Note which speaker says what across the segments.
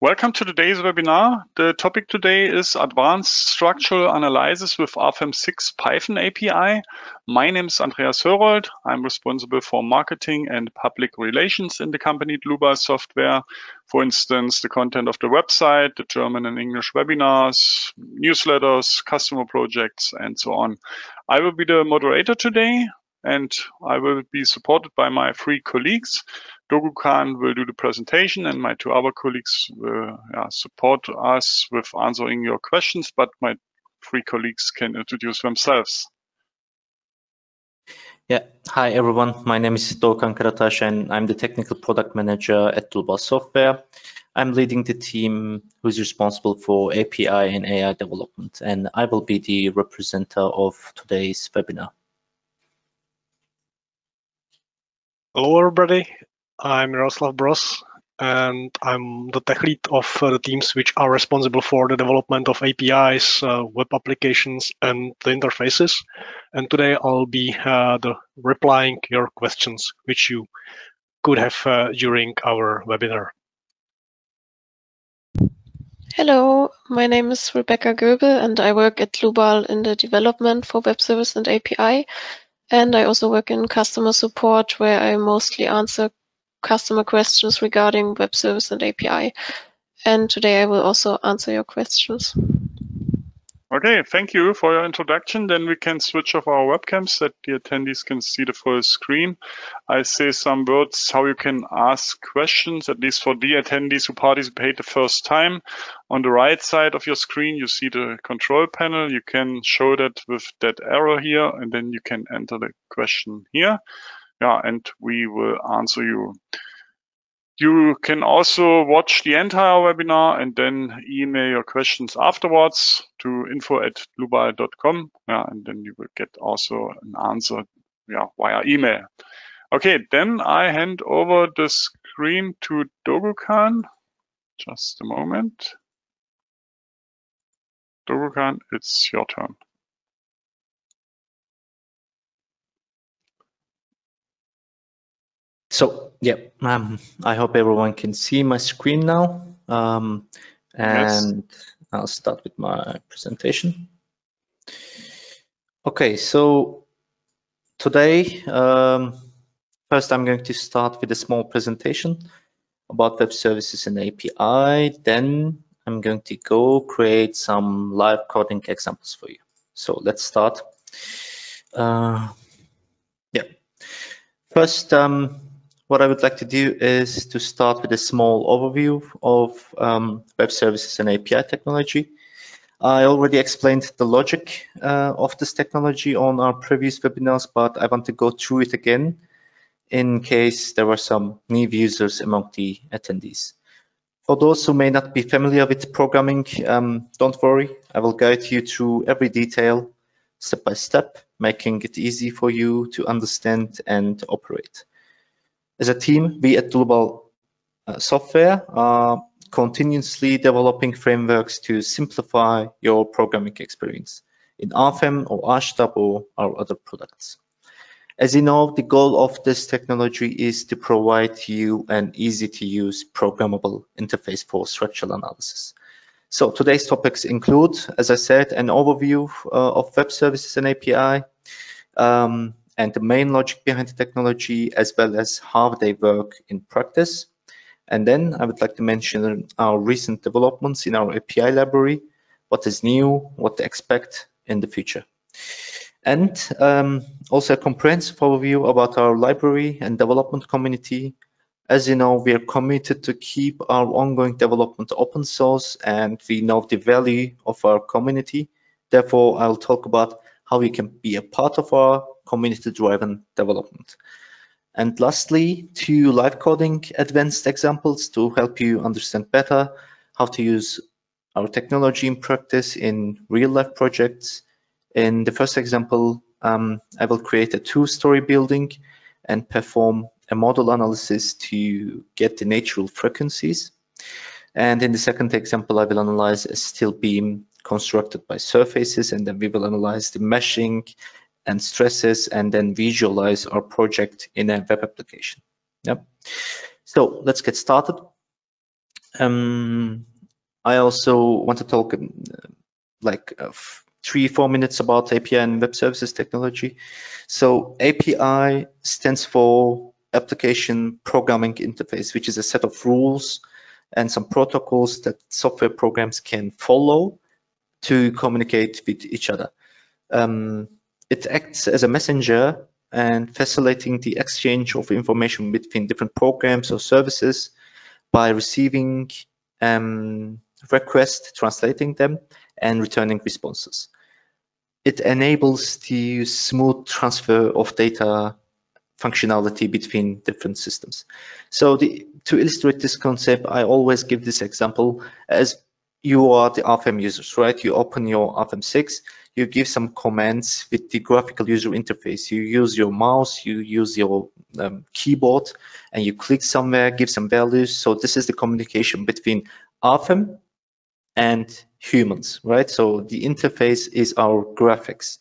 Speaker 1: Welcome to today's webinar. The topic today is Advanced Structural Analysis with RFEM 6 Python API. My name is Andreas Hörold. I'm responsible for marketing and public relations in the company Dlubal Software. For instance, the content of the website, the German and English webinars, newsletters, customer projects, and so on. I will be the moderator today, and I will be supported by my three colleagues. Dogu Khan will do the presentation, and my two other colleagues will support us with answering your questions, but my three colleagues can introduce themselves.
Speaker 2: Yeah, hi everyone. My name is Dogu Karataş, and I'm the technical product manager at Dlubal Software. I'm leading the team who's responsible for API and AI development, and I will be the representative of today's webinar.
Speaker 3: Hello everybody. I'm Jaroslav Broz, and I'm the tech lead of the teams which are responsible for the development of APIs, web applications, and the interfaces. And today I'll be replying your questions which you could have during our webinar.
Speaker 4: Hello, my name is Rebecca Goebel, and I work at Dlubal in the development for web service and API. And I also work in customer support, where I mostly answer customer questions regarding web service and API. And today I will also answer your questions.
Speaker 1: Okay, thank you for your introduction. Then we can switch off our webcams so that the attendees can see the full screen. I say some words how you can ask questions, at least for the attendees who participate the first time. On the right side of your screen, you see the control panel. You can show that with that arrow here, and then you can enter the question here. Yeah, and we will answer you. You can also watch the entire webinar and then email your questions afterwards to info@dlubal.com. Yeah, and then you will get also an answer via email. Okay, then I hand over the screen to Dogu Khan. Just a moment. Dogu Khan, it's your turn.
Speaker 2: So yeah, I hope everyone can see my screen now, and yes. I'll start with my presentation. Okay, so today, first I'm going to start with a small presentation about web services and API. Then I'm going to go create some live coding examples for you. So let's start. First, what I would like to do is to start with a small overview of web services and API technology. I already explained the logic of this technology on our previous webinars, but I want to go through it again in case there were some new users among the attendees. For those who may not be familiar with programming, don't worry, I will guide you through every detail step by step, making it easy for you to understand and operate. As a team, we at Dlubal Software are continuously developing frameworks to simplify your programming experience in RFEM or ASHTAB or our other products. As you know, the goal of this technology is to provide you an easy-to-use programmable interface for structural analysis. So today's topics include, as I said, an overview of web services and API, and the main logic behind the technology, as well as how they work in practice. And then I would like to mention our recent developments in our API library, what is new, what to expect in the future. And also a comprehensive overview about our library and development community. As you know, we are committed to keep our ongoing development open source, and we know the value of our community. Therefore, I'll talk about how we can be a part of our community-driven development. And lastly, two live coding advanced examples to help you understand better how to use our technology in practice in real-life projects. In the first example, I will create a two-story building and perform a model analysis to get the natural frequencies. And in the second example, I will analyze a steel beam constructed by surfaces, and then we will analyze the meshing and stresses, and then visualize our project in a web application. Yep. So let's get started. I also want to talk 3-4 minutes about API and web services technology. So API stands for Application Programming Interface, which is a set of rules and some protocols that software programs can follow to communicate with each other. It acts as a messenger and facilitating the exchange of information between different programs or services by receiving requests, translating them, and returning responses. It enables the smooth transfer of data functionality between different systems. So to illustrate this concept, I always give this example as you are the RFEM users, right? You open your RFEM 6, you give some commands with the graphical user interface. You use your mouse, you use your keyboard, and you click somewhere, give some values. So this is the communication between RFEM and humans, right? So the interface is our graphics.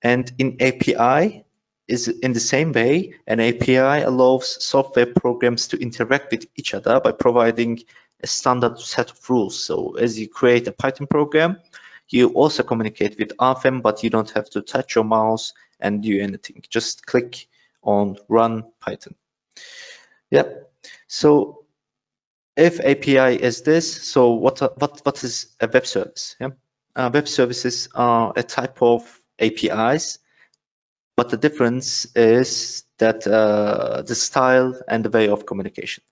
Speaker 2: And in API is in the same way, an API allows software programs to interact with each other by providing a standard set of rules. So as you create a Python program, you also communicate with RFEM, but you don't have to touch your mouse and do anything. Just click on Run Python. Yep. So if API is this, so what is a web service? Yeah? Web services are a type of APIs, but the difference is that the style and the way of communication.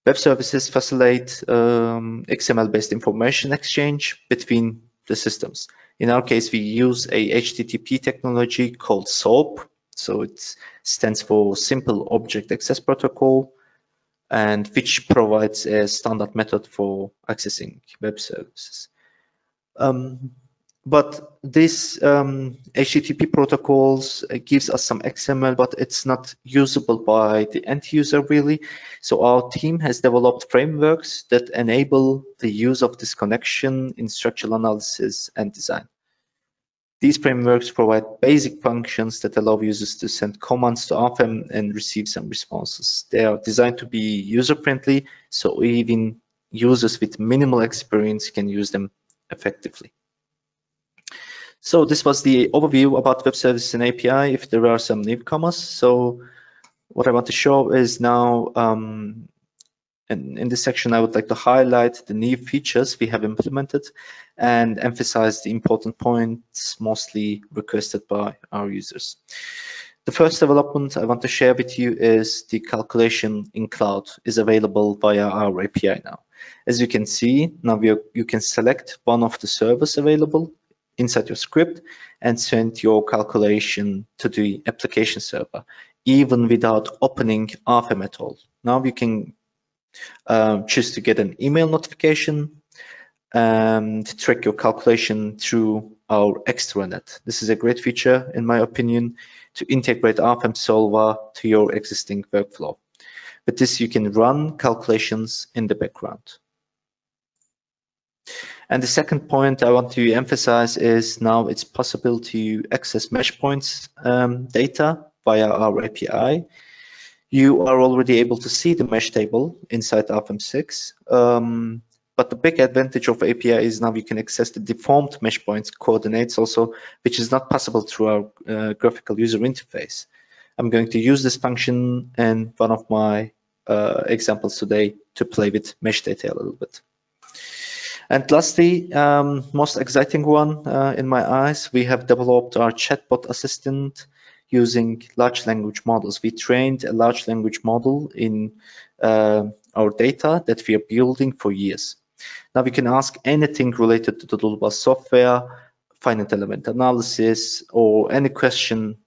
Speaker 2: Web services facilitate XML-based information exchange between the systems. In our case, we use a HTTP technology called SOAP. So it stands for Simple Object Access Protocol, and which provides a standard method for accessing web services. But this HTTP protocols gives us some XML, but it's not usable by the end user really. So our team has developed frameworks that enable the use of this connection in structural analysis and design. These frameworks provide basic functions that allow users to send commands to RFEM and receive some responses. They are designed to be user-friendly, so even users with minimal experience can use them effectively. So this was the overview about web services and API. If there are some newcomers, so what I want to show is now, in this section, I would like to highlight the new features we have implemented and emphasize the important points mostly requested by our users. The first development I want to share with you is the calculation in cloud is available via our API now. As you can see, now you can select one of the servers available inside your script and send your calculation to the application server, even without opening RFEM at all. Now you can choose to get an email notification and track your calculation through our extranet. This is a great feature, in my opinion, to integrate RFEM solver to your existing workflow. With this, you can run calculations in the background. And the second point I want to emphasize is now it's possible to access mesh points data via our API. You are already able to see the mesh table inside RFEM 6, but the big advantage of API is now you can access the deformed mesh points coordinates also, which is not possible through our graphical user interface. I'm going to use this function in one of my examples today to play with mesh data a little bit. And lastly, most exciting one in my eyes, we have developed our chatbot assistant using large language models. We trained a large language model in our data that we are building for years. Now we can ask anything related to the Dlubal software, finite element analysis, or any question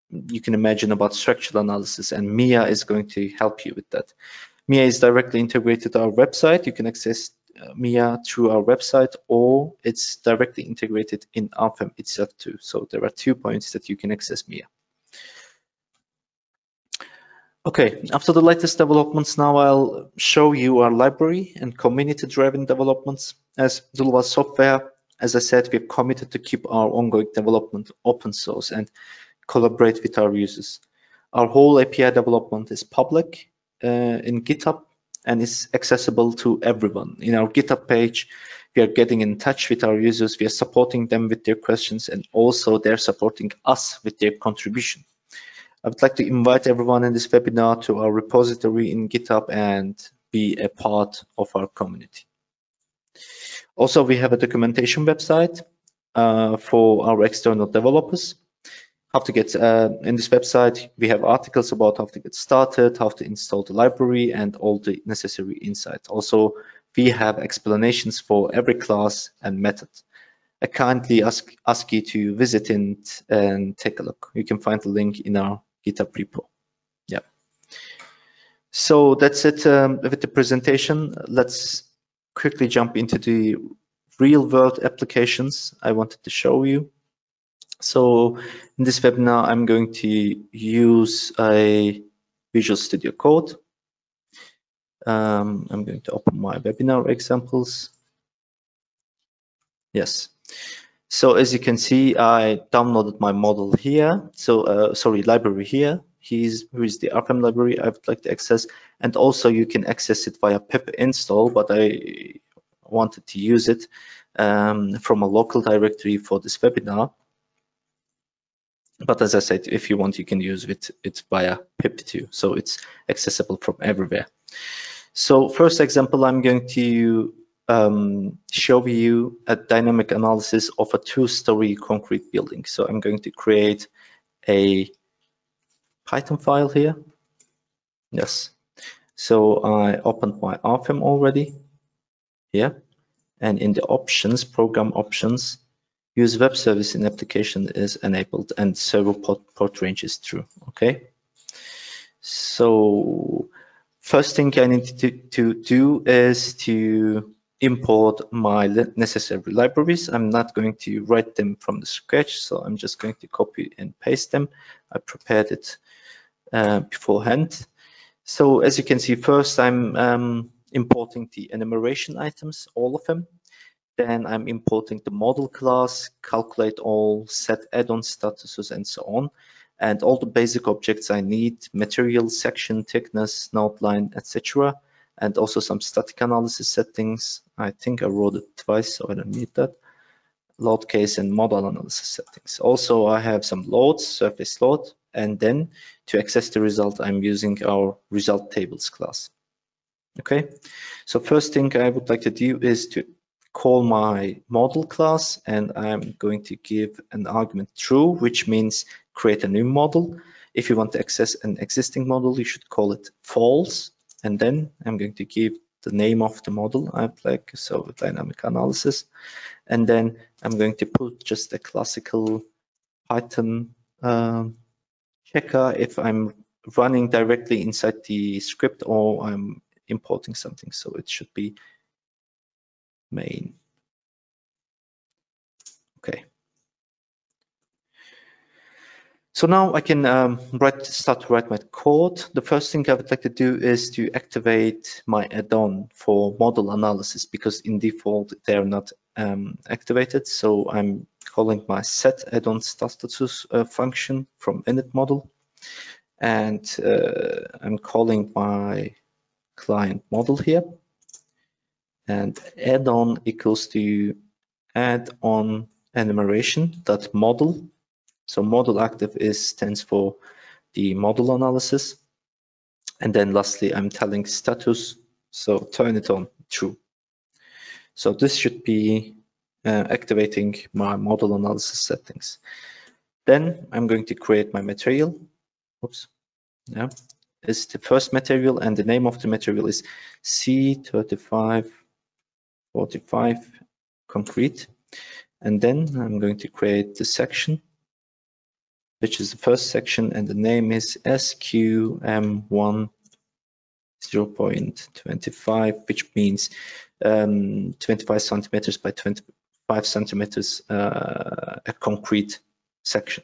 Speaker 2: you can imagine about structural analysis, and Mia is going to help you with that. Mia is directly integrated to our website. You can access Mia through our website, or it's directly integrated in RFEM itself too. So there are 2 points that you can access Mia. Okay, after the latest developments, now I'll show you our library and community-driven developments. As Dlubal Software, as I said, we're committed to keep our ongoing development open source and collaborate with our users. Our whole API development is public in GitHub, and is accessible to everyone. In our GitHub page, we are getting in touch with our users, we are supporting them with their questions, and also they're supporting us with their contribution. I would like to invite everyone in this webinar to our repository in GitHub and be a part of our community. Also, we have a documentation website for our external developers. How to get in this website, we have articles about how to get started, how to install the library, and all the necessary insights. Also, we have explanations for every class and method. I kindly ask you to visit it and take a look. You can find the link in our GitHub repo. Yeah. So that's it with the presentation. Let's quickly jump into the real-world applications I wanted to show you. So in this webinar, I'm going to use a Visual Studio Code. I'm going to open my webinar examples. Yes. So as you can see, I downloaded my model here. So sorry, library here. Here is the RFEM library I would like to access, and also you can access it via pip install. But I wanted to use it from a local directory for this webinar. But as I said, if you want, you can use it via pip too. So it's accessible from everywhere. So first example, I'm going to show you a dynamic analysis of a two-story concrete building. So I'm going to create a Python file here. Yes. So I opened my RFEM already here. And in the options, program options, use web service in application is enabled and server port range is true. Okay. So first thing I need to do is to import my necessary libraries. I'm not going to write them from the scratch, so I'm just going to copy and paste them. I prepared it beforehand. So as you can see, first I'm importing the enumeration items, all of them. Then I'm importing the model class, calculate all, set add-on statuses, and so on. And all the basic objects I need, material, section, thickness, node line, etc. And also some static analysis settings. I think I wrote it twice, so I don't need that. Load case and model analysis settings. Also, I have some loads, surface load. And then to access the result, I'm using our result tables class. Okay, so first thing I would like to do is to call my model class, and I'm going to give an argument true, which means create a new model. If you want to access an existing model, you should call it false. And then I'm going to give the name of the model I like, so dynamic analysis. And then I'm going to put just a classical Python checker if I'm running directly inside the script or I'm importing something. So it should be main. Okay. So now I can start to write my code. The first thing I would like to do is to activate my add-on for model analysis, because in default they're not activated. So I'm calling my set add-on status function from init model, and I'm calling my client model here, and add-on equals to add-on enumeration.model. So model active stands for the model analysis. And then lastly, I'm telling status, so turn it on true. So this should be activating my model analysis settings. Then I'm going to create my material. Oops. Yeah, it's the first material, and the name of the material is C3545 concrete. And then I'm going to create the section, which is the first section, and the name is SQM1 0.25, which means 25 centimeters by 25 centimeters, a concrete section.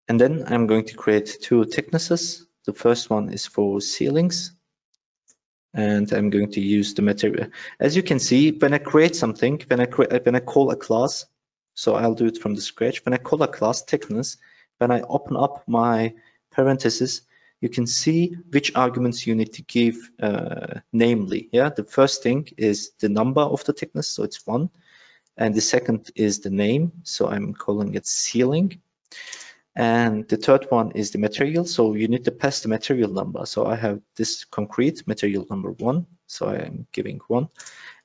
Speaker 2: And then I'm going to create two thicknesses. The first one is for ceilings, and I'm going to use the material. As you can see, when I create something, when I call a class, so I'll do it from the scratch. When I call a class thickness, when I open up my parentheses, you can see which arguments you need to give, namely, yeah, the first thing is the number of the thickness, so it's 1, and the second is the name, so I'm calling it ceiling, and the third one is the material, so you need to pass the material number. So I have this concrete material number 1, so I am giving 1,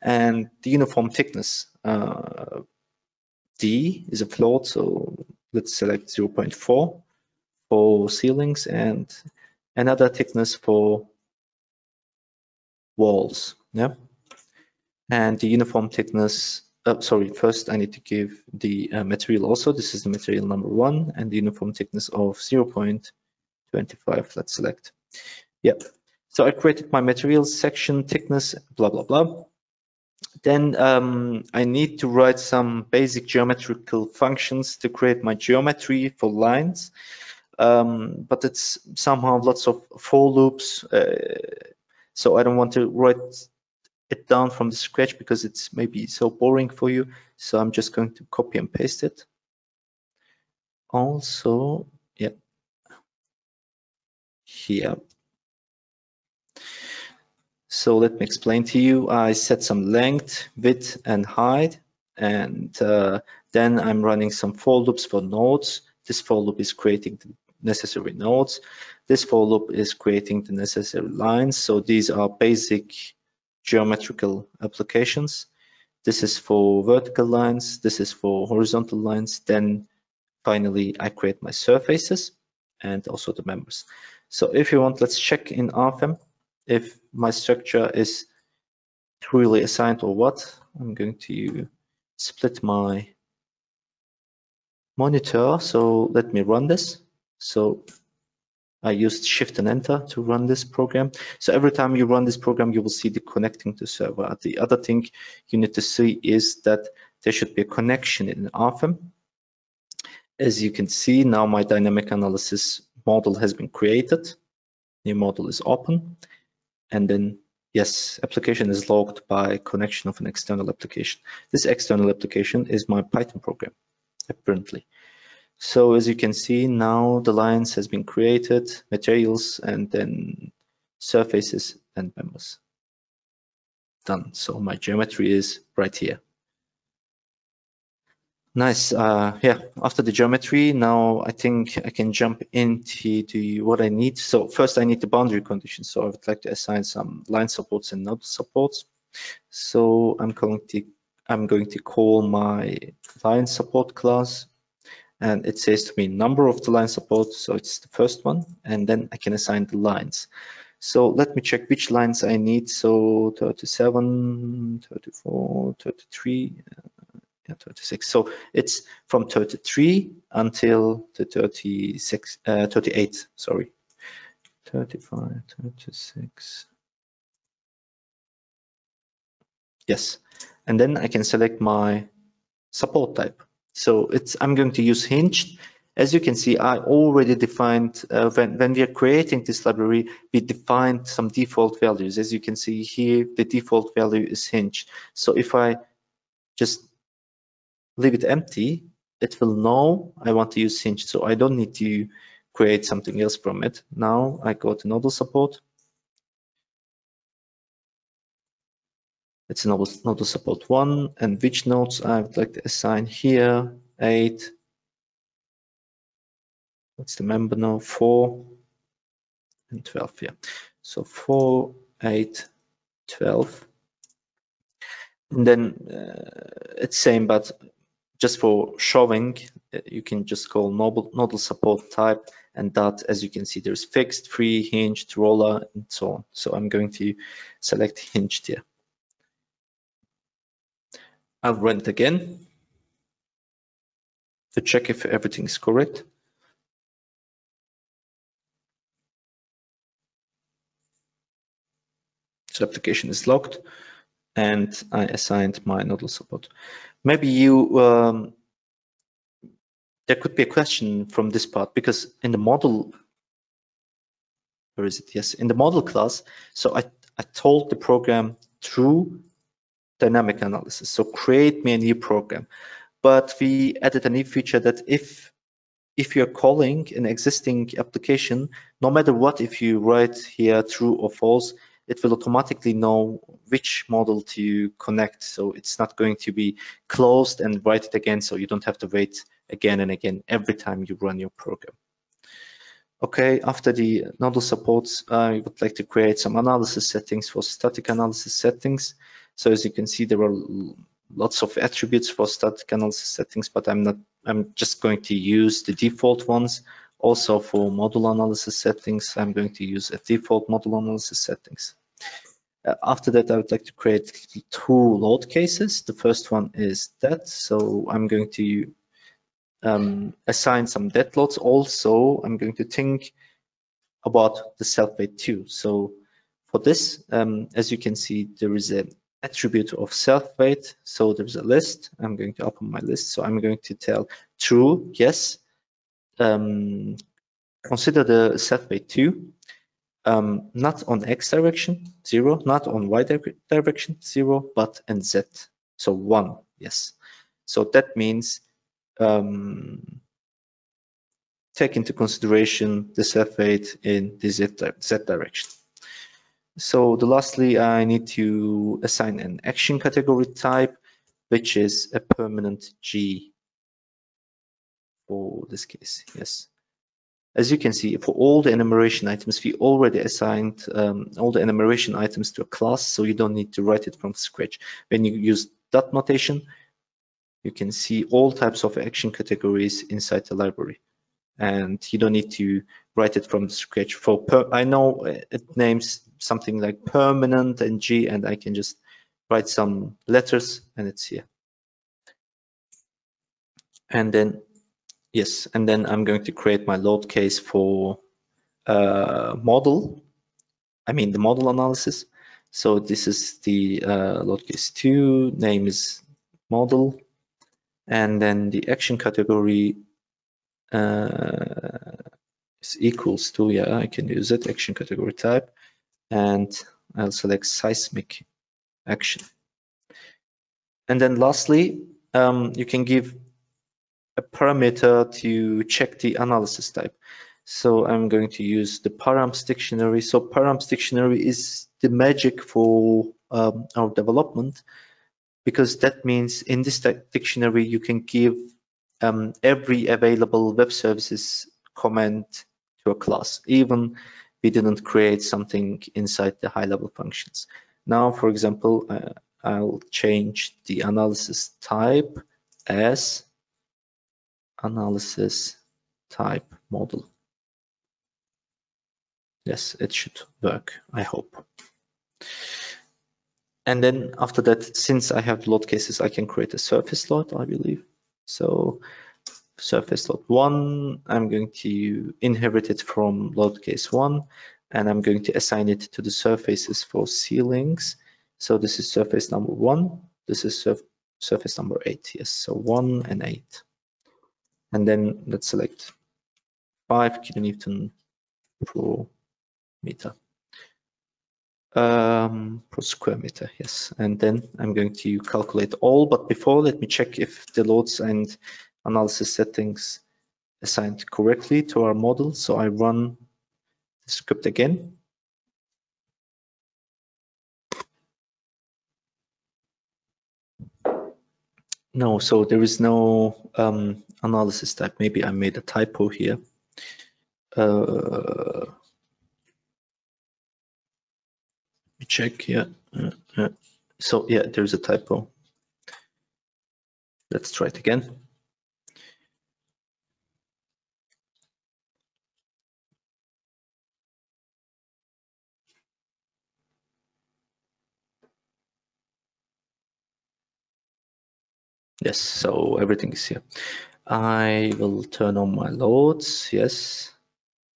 Speaker 2: and the uniform thickness, D is a float, so let's select 0.4 for ceilings and another thickness for walls, yeah. And the uniform thickness, sorry, first I need to give the material also. This is the material number 1 and the uniform thickness of 0.25. Let's select. Yep. So I created my materials section, thickness, blah, blah, blah. Then I need to write some basic geometrical functions to create my geometry for lines. But it's somehow lots of for loops. So I don't want to write it down from the scratch because it's maybe so boring for you. So I'm just going to copy and paste it. Also, yeah, here. So let me explain to you. I set some length, width, and height, and then I'm running some for loops for nodes. This for loop is creating the necessary nodes. This for loop is creating the necessary lines. So these are basic geometrical applications. This is for vertical lines. This is for horizontal lines. Then finally, I create my surfaces and also the members. So if you want, let's check in RFEM if my structure is truly assigned or what. I'm going to split my monitor. So let me run this. So I used Shift and Enter to run this program. So every time you run this program, you will see the connecting to server. The other thing you need to see is that there should be a connection in RFEM. As you can see, now my dynamic analysis model has been created. New model is open. And then, yes, application is logged by connection of an external application. This external application is my Python program, apparently. So as you can see, now the lines has been created, materials, and then surfaces and members. Done. So my geometry is right here. Nice. Yeah, after the geometry, now I think I can jump into what I need. So first I need the boundary conditions. So I would like to assign some line supports and node supports. So I'm going to call my line support class, and it says to me number of the line support. So it's the first one, and then I can assign the lines. So let me check which lines I need. So 37, 34, 33, 36. So it's from 33 until the 38, sorry. 35, 36. Yes. And then I can select my support type. So I'm going to use hinged. As you can see, I already defined, when we are creating this library, we defined some default values. As you can see here, the default value is hinged. So if I just leave it empty, it will know I want to use hinged. So I don't need to create something else from it. Now I go to nodal support. It's nodal support 1, and which nodes I would like to assign here, 8. What's the member now? 4 and 12 here. So 4, 8, 12. And then it's same, but just for showing, you can just call nodal support type and that, as you can see, there's fixed, free, hinged, roller, and so on. So I'm going to select hinged here. I'll run it again to check if everything is correct. So application is locked, and I assigned my nodal support. Maybe you there could be a question from this part, because in the model, where is it? Yes, in the model class. So I told the program through dynamic analysis, so create me a new program. But we added a new feature that if if you're calling an existing application, no matter what, if you write here true or false, it will automatically know which model to connect. So it's not going to be closed and write it again, so you don't have to wait again and again every time you run your program. Okay, after the nodal supports, I would like to create some analysis settings for static analysis settings. So as you can see, there are lots of attributes for static analysis settings, but I'm just going to use the default ones. Also for model analysis settings, I'm going to use a default model analysis settings. After that, I would like to create 2 load cases. The first one is that, so I'm going to assign some dead loads. Also, I'm going to think about the self-weight too. So for this, as you can see, there is an attribute of self-weight. So there's a list. I'm going to open my list. So I'm going to tell true, yes. Consider the self-weight 2. Not on X direction, 0, not on Y direction, 0, but in Z. So 1, yes. So that means take into consideration the self-weight in the Z direction. So lastly, I need to assign an action category type, which is a permanent G for this case, yes. As you can see, for all the enumeration items, we already assigned all the enumeration items to a class, so you don't need to write it from scratch. When you use dot notation, you can see all types of action categories inside the library, and you don't need to write it from scratch. I know it names something like permanent and G, and I can just write some letters and it's here. And then yes, and then I'm going to create my load case for model. I mean the model analysis. So this is the load case 2, name is model, and then the action category is equals to, yeah, I can use it, action category type, and I'll select seismic action. And then lastly, you can give a parameter to check the analysis type. So I'm going to use the params dictionary. So params dictionary is the magic for our development, because that means in this dictionary you can give every available web services comment to a class, even we didn't create something inside the high-level functions. Now, for example, I'll change the analysis type as analysis type model. Yes, it should work, I hope. And then after that, since I have load cases, I can create a surface load, I believe. So surface load 1, I'm going to inherit it from load case 1, and I'm going to assign it to the surfaces for ceilings. So this is surface number 1, this is surface number 8, yes, so 1 and 8. And then let's select 5 kilonewton per meter. Per square meter, yes. And then I'm going to calculate all, but before, let me check if the loads and analysis settings assigned correctly to our model. So I run the script again. No, so there is no analysis type. Maybe I made a typo here. Let me check here. So yeah, there's a typo. Let's try it again. Yes, so everything is here. I will turn on my loads, yes.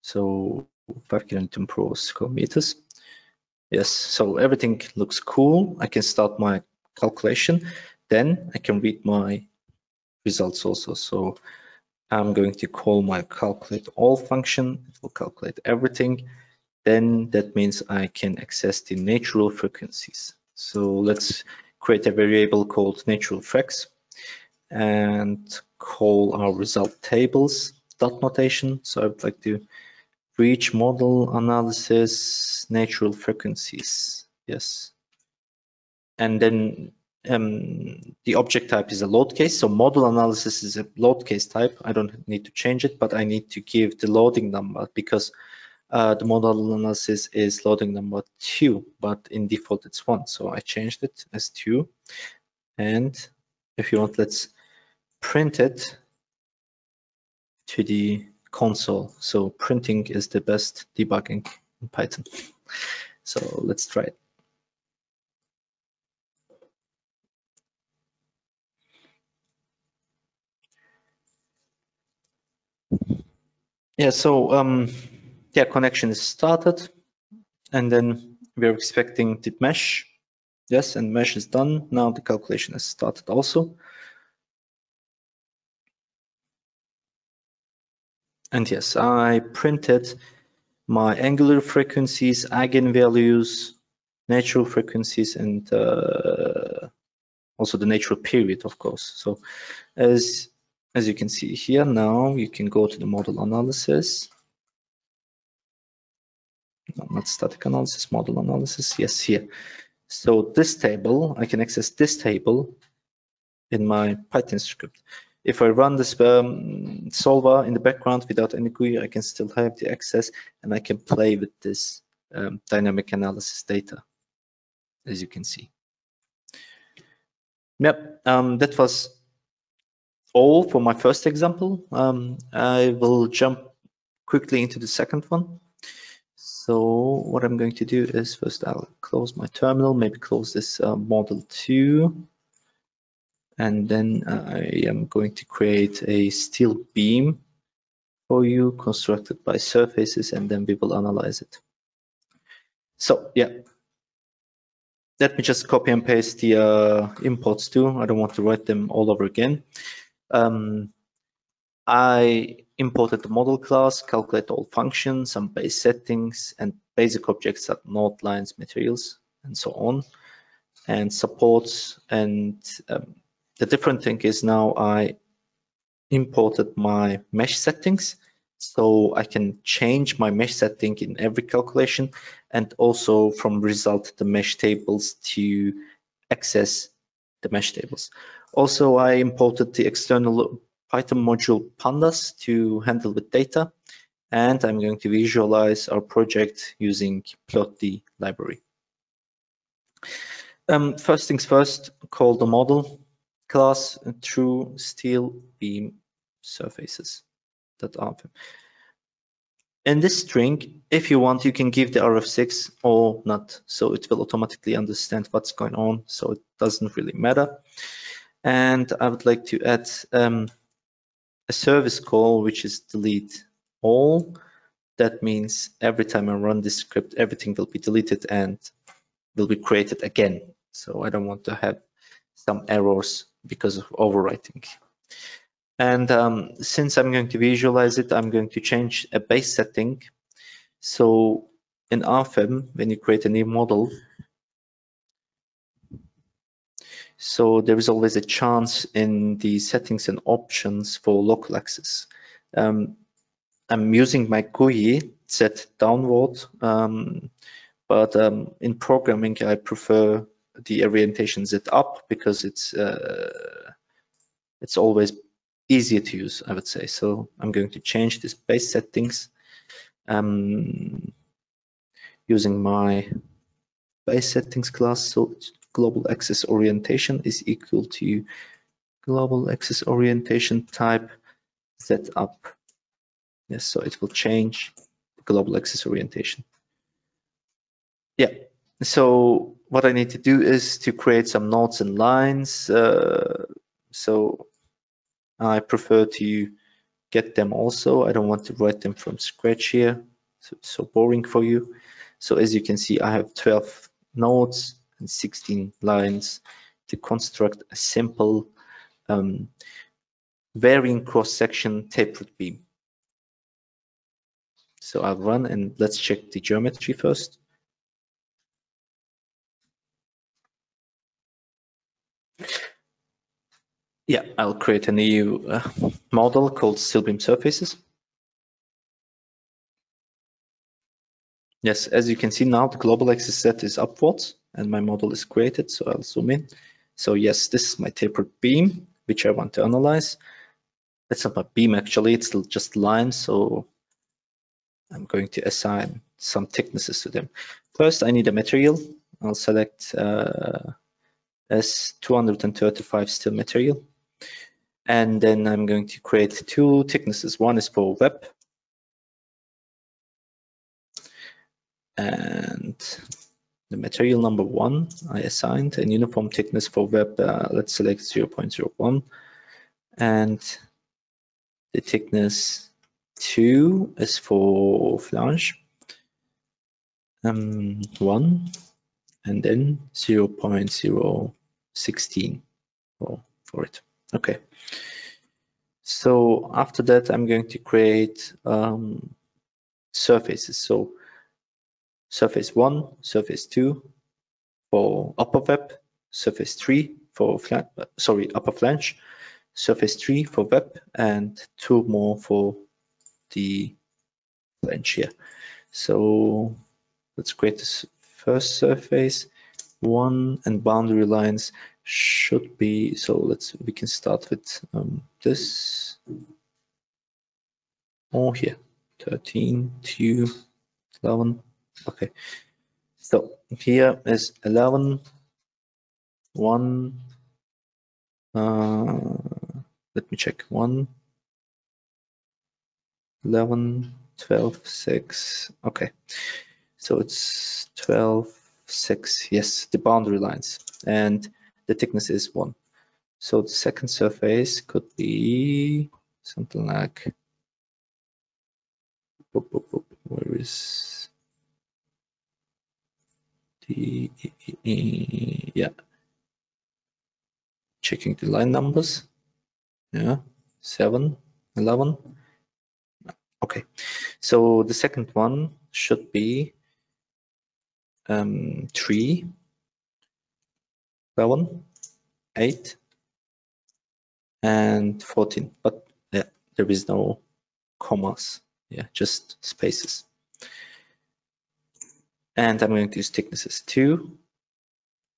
Speaker 2: So 5 kilonewton per square meters. Yes, so everything looks cool. I can start my calculation. Then I can read my results also. So I'm going to call my calculate all function. It will calculate everything. Then that means I can access the natural frequencies. So let's create a variable called natural freq and call our result tables dot notation. So I would like to reach model analysis, natural frequencies. Yes. And then the object type is a load case. So model analysis is a load case type. I don't need to change it, but I need to give the loading number because the model analysis is loading number 2, but in default it's 1. So I changed it as 2. And if you want, let's print it to the console. So printing is the best debugging in Python. So let's try it. Yeah, so yeah, connection is started, and then we're expecting the mesh. Yes, and mesh is done. Now the calculation has started also. And yes, I printed my angular frequencies, eigenvalues, natural frequencies, and also the natural period, of course. So as you can see here, now you can go to the model analysis. No, not static analysis, model analysis. Yes, here. So this table, I can access this table in my Python script. If I run this solver in the background without any GUI, I can still have the access and I can play with this dynamic analysis data, as you can see. Yep, that was all for my first example. I will jump quickly into the second one. So what I'm going to do is first I'll close my terminal, maybe close this model 2. And then I am going to create a steel beam for you constructed by surfaces, and then we will analyze it. So yeah, let me just copy and paste the imports too. I don't want to write them all over again. I imported the model class, calculate all functions, some base settings, and basic objects are node, lines, materials, and so on, and supports. And the different thing is now I imported my mesh settings, so I can change my mesh setting in every calculation, and also from result the mesh tables to access the mesh tables. Also, I imported the external Python module pandas to handle with data, and I'm going to visualize our project using plotly library. First things first, call the model class true steel beam surfaces that are. In this string, if you want, you can give the ref6 or not, so it will automatically understand what's going on, so it doesn't really matter. And I would like to add a service call, which is delete all. That means every time I run this script, everything will be deleted and will be created again. So I don't want to have some errors because of overwriting. And since I'm going to visualize it, I'm going to change a base setting. So in RFEM, when you create a new model, so there is always a chance in the settings and options for local access. I'm using my GUI set downward, but in programming, I prefer the orientation Z up because it's always easier to use, I would say. So I'm going to change this base settings using my base settings class. So global axis orientation is equal to global axis orientation type Z up. Yes, so it will change the global axis orientation. Yeah, so what I need to do is to create some nodes and lines. So I prefer to get them also. I don't want to write them from scratch here. So it's so boring for you. So as you can see, I have 12 nodes and 16 lines to construct a simple varying cross-section tapered beam. So I'll run and let's check the geometry first. Yeah, I'll create a new model called steel beam surfaces. Yes, as you can see now, the global axis Z is upwards and my model is created. So I'll zoom in. So yes, this is my tapered beam, which I want to analyze. That's not my beam actually, it's just lines. So I'm going to assign some thicknesses to them. First, I need a material. I'll select S235 steel material. And then I'm going to create two thicknesses. One is for web. And the material number 1, I assigned a uniform thickness for web. Let's select 0.01. And the thickness 2 is for flange. 1 and then 0.016 for it. Okay. So after that, I'm going to create surfaces. So surface 1, surface 2 for upper web, surface 3 for upper flange, surface 3 for web, and 2 more for the flange here. So let's create this first surface 1, and boundary lines should be, so we can start with this, or here 13 to 11. Okay, so here is 11, 1, let me check, 1, 11, 12, 6. Okay, so it's 12, 6. Yes, the boundary lines, and the thickness is 1. So the second surface could be something like, where is the, yeah, checking the line numbers. Yeah, 7, 11. Okay, so the second one should be 3, 11, 8, and 14. But yeah, there is no commas. Yeah, just spaces. And I'm going to use thicknesses 2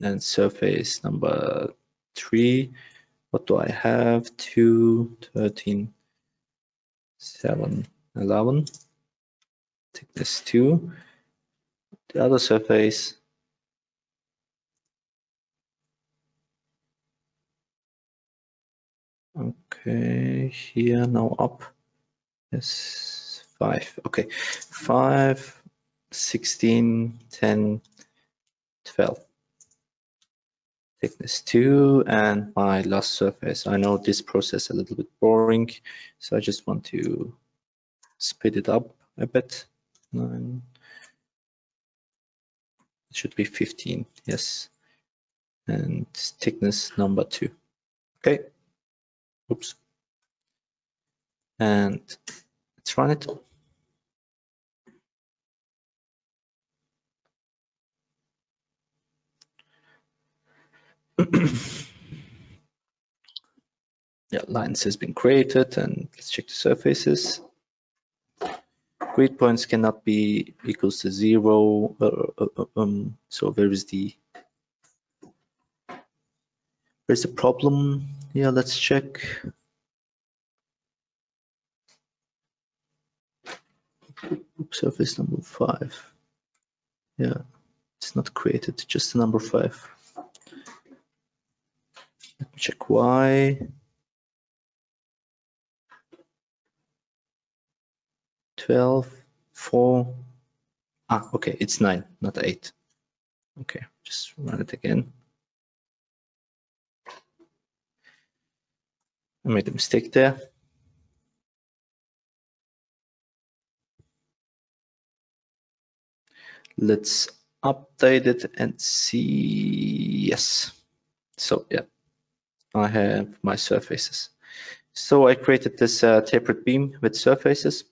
Speaker 2: and surface number 3. What do I have? 2, 13, 7, 11. Thickness 2. The other surface, okay, here now up. Yes, 5. Okay, 5, 16, 10, 12. Thickness 2, and my last surface. I know this process a little bit boring, so I just want to speed it up a bit. 9. It should be 15. Yes, and thickness number 2. Okay. Oops. And let's run it. Yeah, lines has been created, and let's check the surfaces. Grid points cannot be equals to 0. So where's the problem? Yeah, let's check. Surface number 5. Yeah, it's not created, just the number 5. Let me check why. 12, 4. Ah, okay, it's 9, not 8. Okay, just run it again. I made a mistake there. Let's update it and see. Yes. So yeah, I have my surfaces. So I created this tapered beam with surfaces,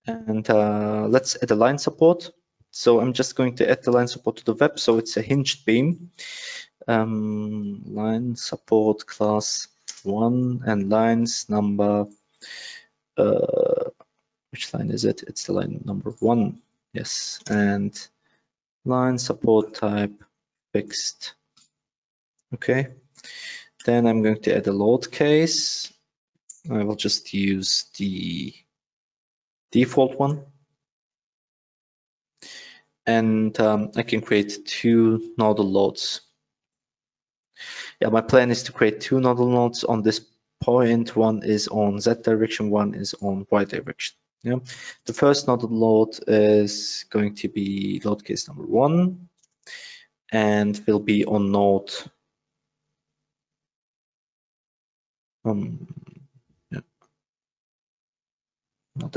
Speaker 2: and let's add a line support. So I'm just going to add the line support to the web. So it's a hinged beam. Line support class 1 and lines number, which line is it? It's the line number 1. Yes, and line support type fixed. Okay, then I'm going to add a load case. I will just use the default one. And I can create 2 nodal loads. Yeah, my plan is to create 2 nodal nodes on this point. One is on Z direction, one is on Y direction. Yeah, the first nodal load is going to be load case number 1 and will be on node node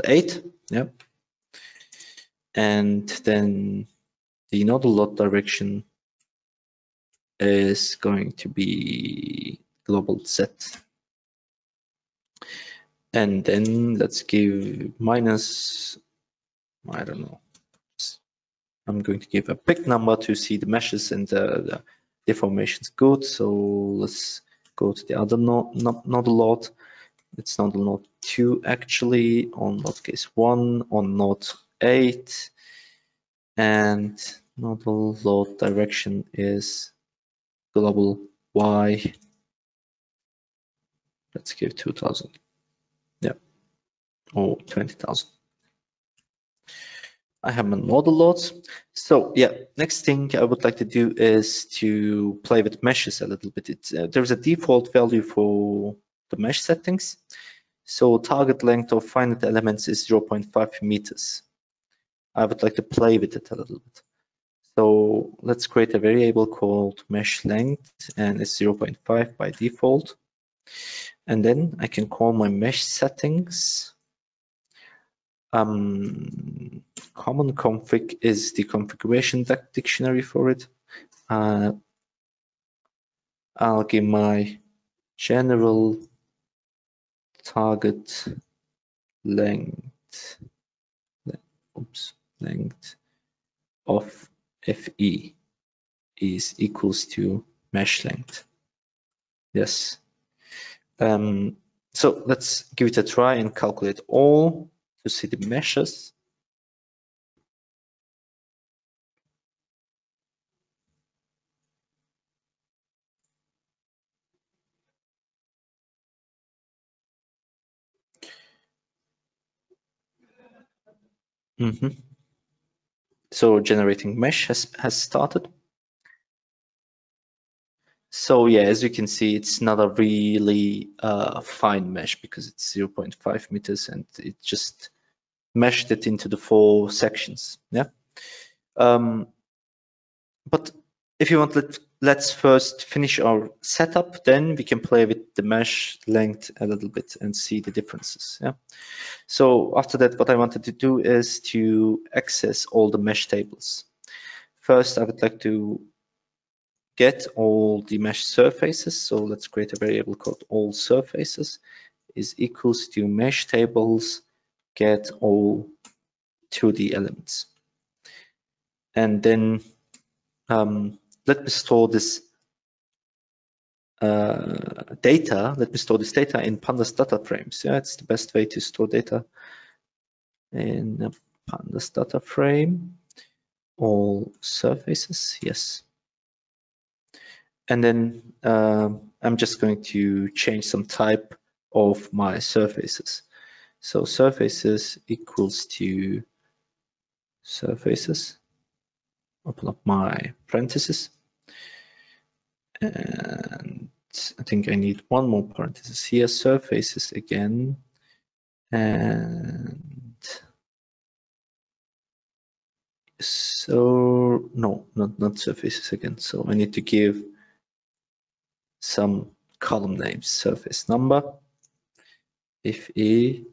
Speaker 2: 8. Yeah, and then the nodal load direction is going to be global Z. And then let's give minus, I don't know, I'm going to give a big number to see the meshes and the deformations good. So let's go to the other nodal load. It's nodal node 2 actually, on node case 1, on node 8, and nodal load direction is global Y. Let's give 2000. Yeah, or 20,000. I have my nodal loads. So yeah, next thing I would like to do is to play with meshes a little bit. There's a default value for the mesh settings. So target length of finite elements is 0.5 meters. I would like to play with it a little bit. So let's create a variable called mesh length, and it's 0.5 by default. And then I can call my mesh settings. Common config is the configuration dictionary for it. I'll give my general target length of FE is equals to mesh length. Yes. So let's give it a try and calculate all to see the meshes. So generating mesh has started. So yeah, as you can see, it's not a really fine mesh because it's 0.5 meters and it just meshed it into the 4 sections. Yeah. But if you want, let's first finish our setup, then we can play with the mesh length a little bit and see the differences. Yeah. So after that, what I wanted to do is to access all the mesh tables. First, I would like to get all the mesh surfaces. So let's create a variable called all surfaces is equals to mesh tables get all 2D elements. And then let me store this data. Let me store this data in pandas data frames. Yeah, it's the best way to store data in a pandas data frame. All surfaces, yes. And then I'm just going to change some type of my surfaces. So surfaces equals to surfaces. Open up my parentheses. And I think I need one more parenthesis here, surfaces again. And so, no, not surfaces again. So I need to give some column names, surface number, if E,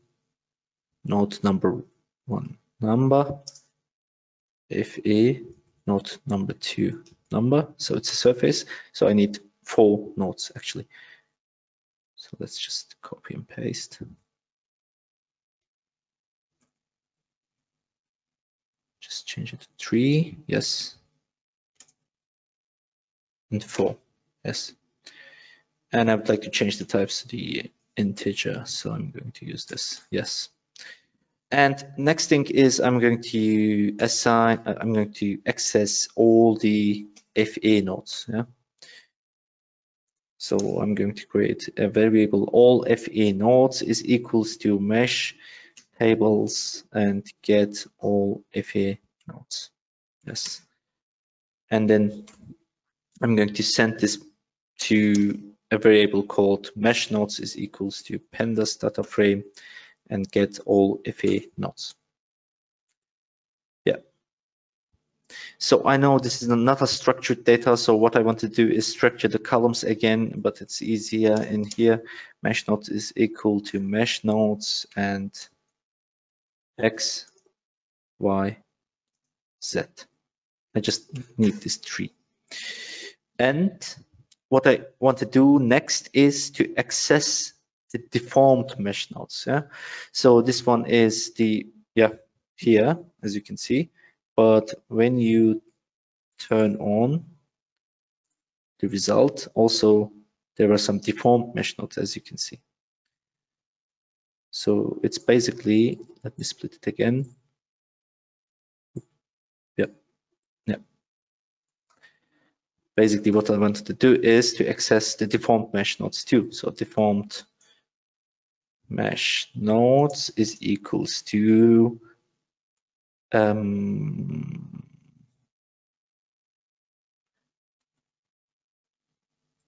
Speaker 2: node number 1 number, if E, node number 2 number. So it's a surface. So I need 4 nodes actually. So let's just copy and paste. Just change it to 3, yes. And 4, yes. And I would like to change the types to the integer, so I'm going to use this, yes. And next thing is I'm going to access all the FA nodes. Yeah. So I'm going to create a variable all FA nodes is equals to mesh tables and get all FA nodes. Yes. And then I'm going to send this to a variable called mesh nodes is equals to pandas data frame and get all FA nodes. Yeah. So I know this is not a structured data, so what I want to do is structure the columns again, but it's easier in here. Mesh nodes is equal to mesh nodes and X, Y, Z. I just need this tree. And what I want to do next is to access the deformed mesh nodes. Yeah. So this one is the here, as you can see. But when you turn on the result, also there are some deformed mesh nodes, as you can see. So it's basically, let me split it again. Yeah. Basically, what I wanted to do is to access the deformed mesh nodes too. So deformed mesh nodes is equals to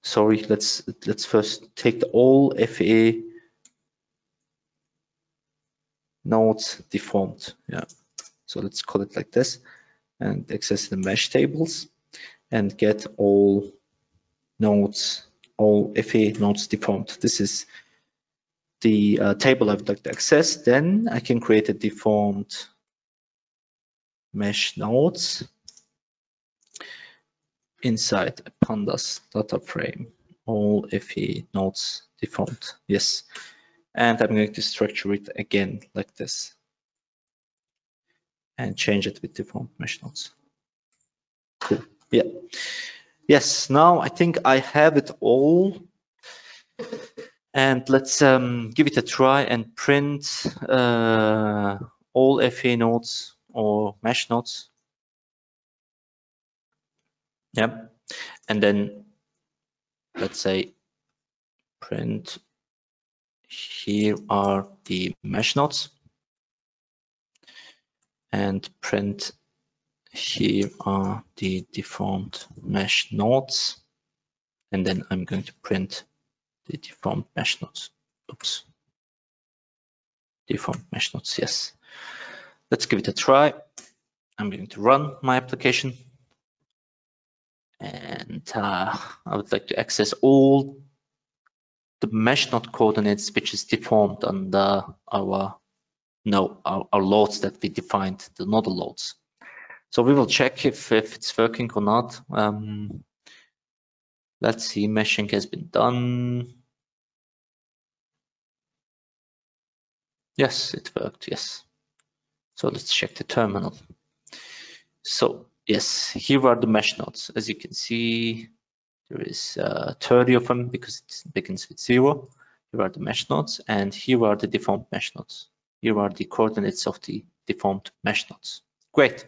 Speaker 2: sorry, let's first take the all FA nodes deformed. Yeah. So let's call it like this and access the mesh tables and get all nodes, all FA nodes deformed. This is the table I would like to access. Then I can create a deformed mesh nodes inside a pandas data frame, all FA nodes deformed. Yes. And I'm going to structure it again like this and change it with deformed mesh nodes. Cool. Yeah. Yes, now I think I have it all. And let's give it a try and print all FA nodes or mesh nodes. Yeah. And then let's say print here are the mesh nodes and print here are the deformed mesh nodes. And then I'm going to print the deformed mesh nodes. Oops. Deformed mesh nodes, yes. Let's give it a try. I'm going to run my application. And I would like to access all the mesh node coordinates which is deformed under our loads that we defined, the nodal loads. So we will check if it's working or not. Let's see, meshing has been done. Yes, it worked, yes. So let's check the terminal. So yes, here are the mesh nodes. As you can see, there is 30 of them because it begins with 0. Here are the mesh nodes, and here are the deformed mesh nodes. Here are the coordinates of the deformed mesh nodes. Great.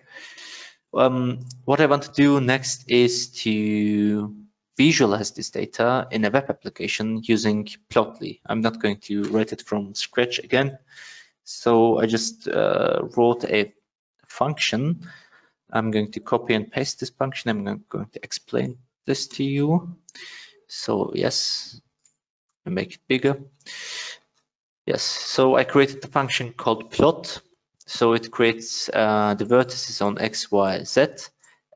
Speaker 2: What I want to do next is to visualize this data in a web application using Plotly. I'm not going to write it from scratch again. So I just wrote a function. I'm going to copy and paste this function. I'm going to explain this to you. So yes, I make it bigger. Yes, so I created the function called plot. So it creates the vertices on X, Y, Z,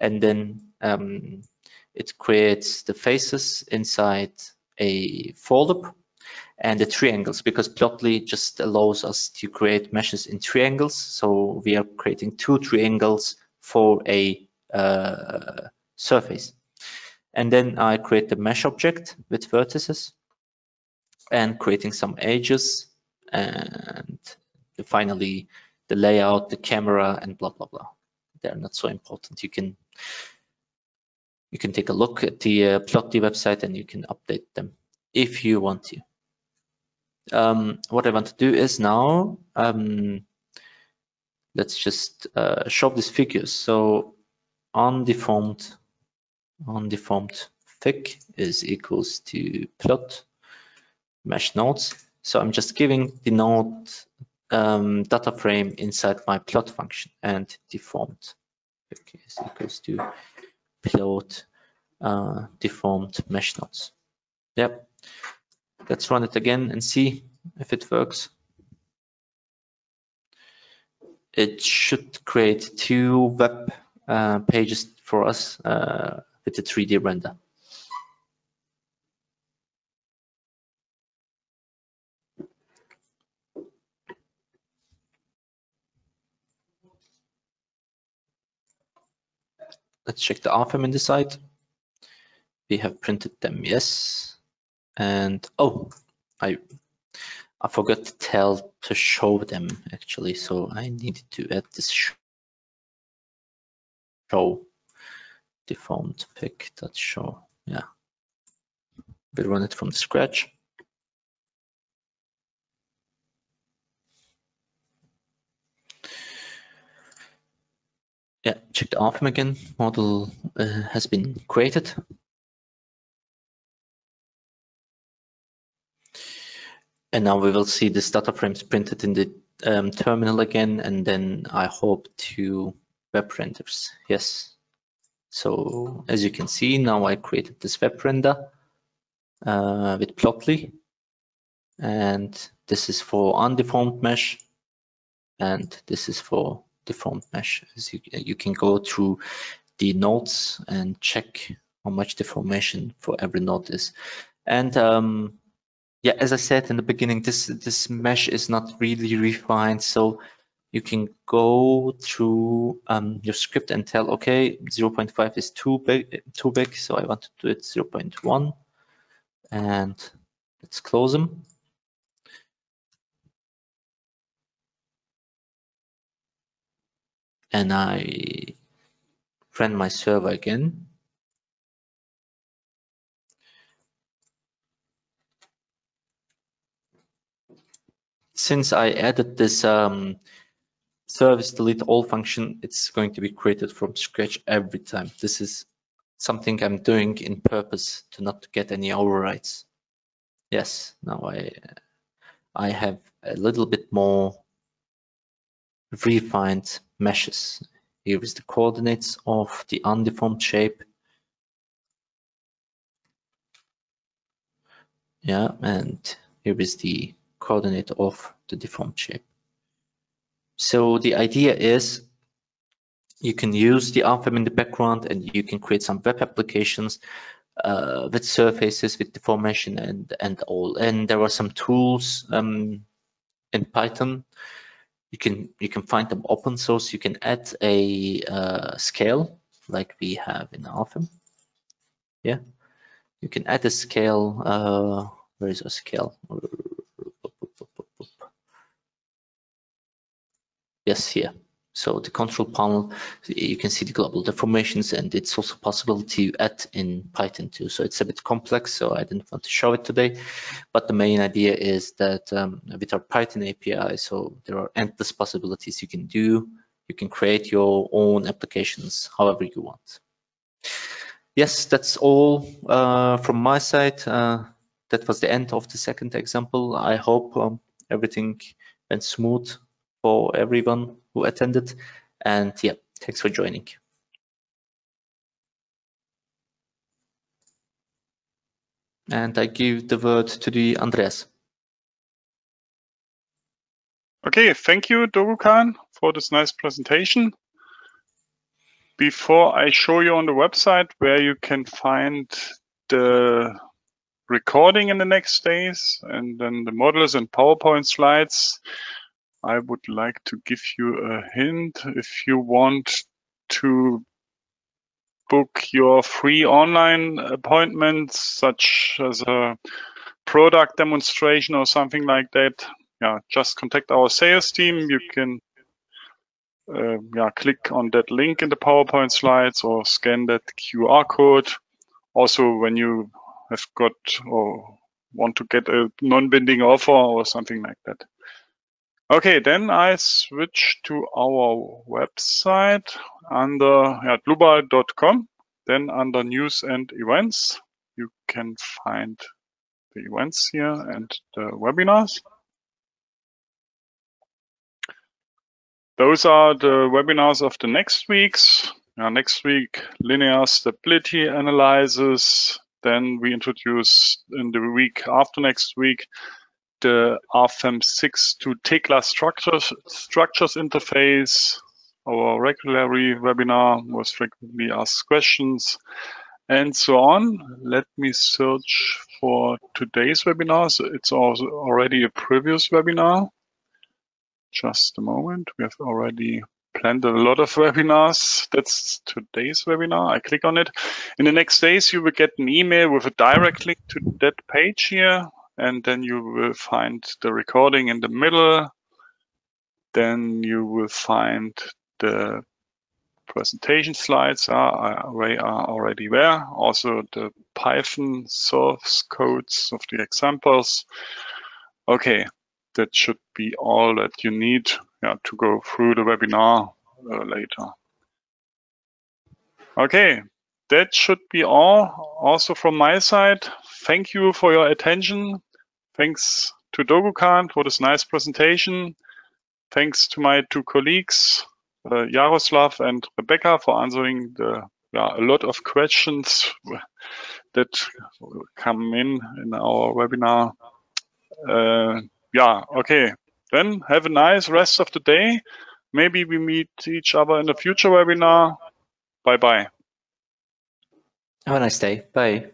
Speaker 2: and then it creates the faces inside a for loop and the triangles, because Plotly just allows us to create meshes in triangles. So we are creating 2 triangles for a surface. And then I create the mesh object with vertices and creating some edges, and finally the layout, the camera, and blah blah blah. They're not so important. You can take a look at the Plotly website and you can update them if you want to. What I want to do is now let's just show these figures. So undeformed thick is equals to plot mesh nodes. So I'm just giving the node data frame inside my plot function, and deformed thick is equals to plot deformed mesh nodes. Yep. Let's run it again and see if it works. It should create 2 web pages for us with the 3D render. Let's check the RFEM in the site. We have printed them, yes. And oh, I forgot to show them actually, so I needed to add this show deformed pic.show. Yeah, we'll run it from scratch. Yeah, check the RFEM again. Model has been created. And now we will see this data frames printed in the terminal again, and then I hope 2 web renders. Yes. So as you can see, now I created this web render with Plotly, and this is for undeformed mesh, and this is for deformed mesh. As you can go through the nodes and check how much deformation for every node is. And yeah, as I said in the beginning, this mesh is not really refined, so you can go through your script and tell, okay, 0.5 is too big, so I want to do it 0.1, and let's close them. And I run my server again. Since I added this service delete all function, it's going to be created from scratch every time. This is something I'm doing in purpose to not get any overrides. Yes, now I have a little bit more refined meshes. Here is the coordinates of the undeformed shape. Yeah, and here is the coordinate of the deformed shape. So the idea is you can use the RFEM in the background, and you can create some web applications with surfaces, with deformation and all. And there are some tools in Python. You can find them open source. You can add a scale like we have in RFEM. Yeah, you can add a scale. Where is a scale? Yes, here. So the control panel, you can see the global deformations, and it's also possible to add in Python too. So it's a bit complex, so I didn't want to show it today. But the main idea is that with our Python API, so there are endless possibilities you can do. You can create your own applications however you want. Yes, that's all from my side. That was the end of the second example. I hope everything went smooth for everyone who attended, and yeah, thanks for joining. And I give the word to the Andreas.
Speaker 1: Okay, thank you, Dogu-kan, for this nice presentation. Before I show you on the website where you can find the recording in the next days and then the models and PowerPoint slides, I would like to give you a hint. If you want to book your free online appointments, such as a product demonstration or something like that, yeah, just contact our sales team. You can click on that link in the PowerPoint slides or scan that QR code. Also, when you have got or want to get a non-binding offer or something like that. Okay, then I switch to our website under dlubal.com. Then under news and events, you can find the events here and the webinars. Those are the webinars of the next weeks. Next week, linear stability analysis. Then we introduce in the week after next week the RFEM 6 to T-class structures interface, our regular webinar, most frequently asked questions, and so on. Let me search for today's webinars. It's also already a previous webinar. Just a moment. We have already planned a lot of webinars. That's today's webinar. I click on it. In the next days, you will get an email with a direct link to that page here. And then you will find the recording in the middle. Then you will find the presentation slides. They are already there. Also the Python source codes of the examples. Okay, that should be all that you need to go through the webinar later. Okay, that should be all also from my side. Thank you for your attention. Thanks to Dogukan for this nice presentation. Thanks to my two colleagues, Jaroslav and Rebecca, for answering a lot of questions that come in our webinar. Okay. Then have a nice rest of the day. Maybe we meet each other in a future webinar. Bye-bye.
Speaker 2: Have a nice day. Bye.